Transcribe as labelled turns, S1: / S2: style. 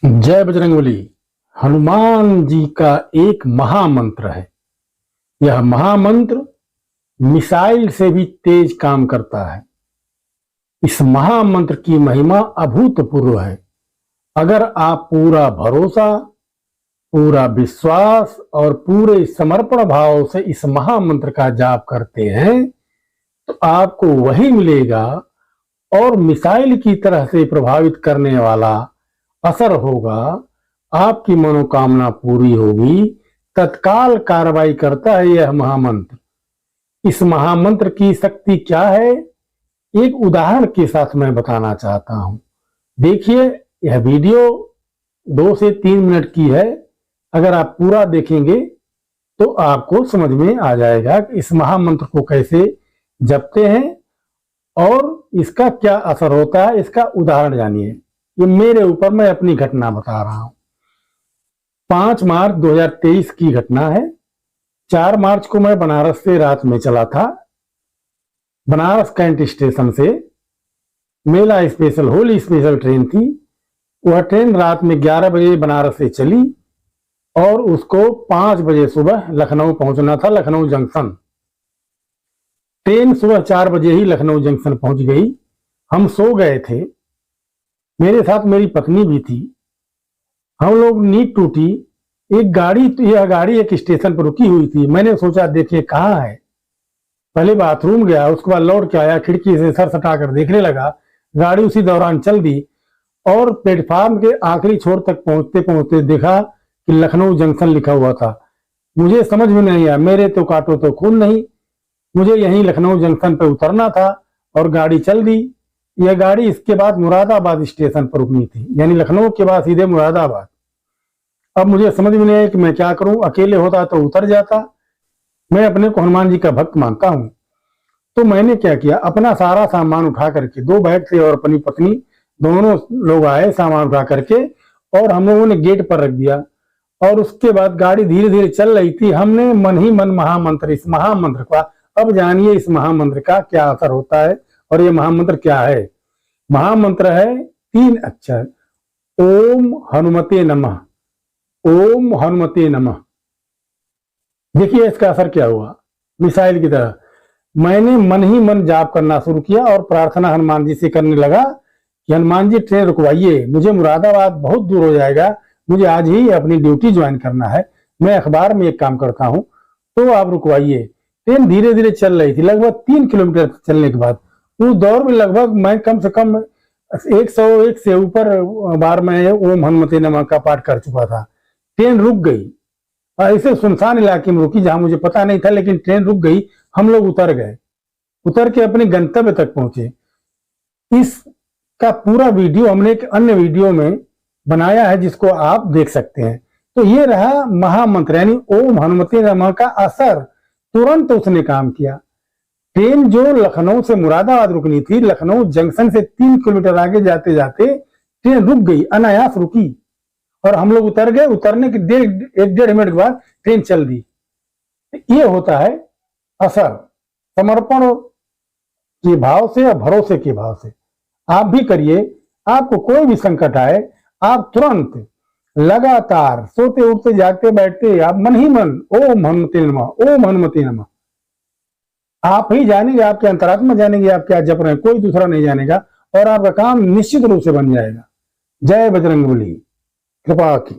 S1: जय बजरंगबली। हनुमान जी का एक महामंत्र है। यह महामंत्र मिसाइल से भी तेज काम करता है। इस महामंत्र की महिमा अभूतपूर्व है। अगर आप पूरा भरोसा, पूरा विश्वास और पूरे समर्पण भाव से इस महामंत्र का जाप करते हैं तो आपको वही मिलेगा और मिसाइल की तरह से प्रभावित करने वाला असर होगा। आपकी मनोकामना पूरी होगी। तत्काल कार्रवाई करता है यह महामंत्र। इस महामंत्र की शक्ति क्या है, एक उदाहरण के साथ मैं बताना चाहता हूं। देखिए, यह वीडियो 2 से 3 मिनट की है। अगर आप पूरा देखेंगे तो आपको समझ में आ जाएगा कि इस महामंत्र को कैसे जपते हैं और इसका क्या असर होता है। इसका उदाहरण जानिए। ये मेरे ऊपर, मैं अपनी घटना बता रहा हूं। 5 मार्च 2023 की घटना है। 4 मार्च को मैं बनारस से रात में चला था। बनारस कैंट स्टेशन से मेला स्पेशल, होली स्पेशल ट्रेन थी। वह ट्रेन रात में 11 बजे बनारस से चली और उसको 5 बजे सुबह लखनऊ पहुंचना था, लखनऊ जंक्शन। ट्रेन सुबह 4 बजे ही लखनऊ जंक्शन पहुंच गई। हम सो गए थे। मेरे साथ मेरी पत्नी भी थी। हम लोग नींद टूटी। यह गाड़ी एक स्टेशन पर रुकी हुई थी। मैंने सोचा देखे कहाँ है। पहले बाथरूम गया, उसके बाद लौट के आया, खिड़की से सर सटाकर देखने लगा। गाड़ी उसी दौरान चल दी और प्लेटफार्म के आखिरी छोर तक पहुंचते पहुंचते देखा कि लखनऊ जंक्शन लिखा हुआ था। मुझे समझ में नहीं आया, मेरे तो काटो तो खून नहीं। मुझे यहीं लखनऊ जंक्शन पर उतरना था और गाड़ी चल दी। यह गाड़ी इसके बाद मुरादाबाद स्टेशन पर रुकनी थी, यानी लखनऊ के बाद सीधे मुरादाबाद। अब मुझे समझ में नहीं आया कि मैं क्या करूं। अकेले होता तो उतर जाता। मैं अपने को हनुमान जी का भक्त मानता हूं। तो मैंने क्या किया, अपना सारा सामान उठा करके, 2 बैग थे और अपनी पत्नी, दोनों लोग आए सामान उठा करके और हम लोगों ने गेट पर रख दिया। और उसके बाद गाड़ी धीरे धीरे चल रही थी। हमने मन ही मन महामंत्र, इस महामंत्र का, अब जानिए इस महामंत्र का क्या असर होता है और ये महामंत्र क्या है। महामंत्र है 3 अक्षर, ओम हनुमते नमः। ओम हनुमते नमः। देखिए इसका असर क्या हुआ। मिसाइल की तरह मैंने मन ही मन जाप करना शुरू किया और प्रार्थना हनुमान जी से करने लगा कि हनुमान जी ट्रेन रुकवाइए, मुझे मुरादाबाद बहुत दूर हो जाएगा, मुझे आज ही अपनी ड्यूटी ज्वाइन करना है, मैं अखबार में एक काम करता हूं, तो आप रुकवाइए। ट्रेन धीरे धीरे चल रही थी। लगभग 3 किलोमीटर चलने के बाद उस दौर में लगभग मैं कम से कम 101 से ऊपर बार मैं ओम हनुमते नमः का पाठ कर चुका था। ट्रेन रुक गई। ऐसे सुनसान इलाके में रुकी जहां मुझे पता नहीं था, लेकिन ट्रेन रुक गई। हम लोग उतर गए। उतर के अपने गंतव्य तक पहुंचे। इसका पूरा वीडियो हमने एक अन्य वीडियो में बनाया है जिसको आप देख सकते हैं। तो ये रहा महामंत्र, यानी ओम हनुमते नमः का असर। तुरंत उसने काम किया। ट्रेन जो लखनऊ से मुरादाबाद रुकनी थी, लखनऊ जंक्शन से 3 किलोमीटर आगे जाते जाते ट्रेन रुक गई, अनायास रुकी और हम लोग उतर गए। उतरने के 1-1.5 मिनट के बाद ट्रेन चल दी। ये होता है असर, समर्पण के भाव से या भरोसे के भाव से। आप भी करिए। आपको कोई भी संकट आए, आप तुरंत लगातार सोते उठते जागते बैठते आप मन ही मन ओम हनुमते नमः, ओम हनुमते नमः। आप ही जानेंगे, आपके अंतरात्मा जानेंगे आप क्या जप रहे हैं, कोई दूसरा नहीं जानेगा और आपका काम निश्चित रूप से बन जाएगा। जय बजरंगबली। कृपा की।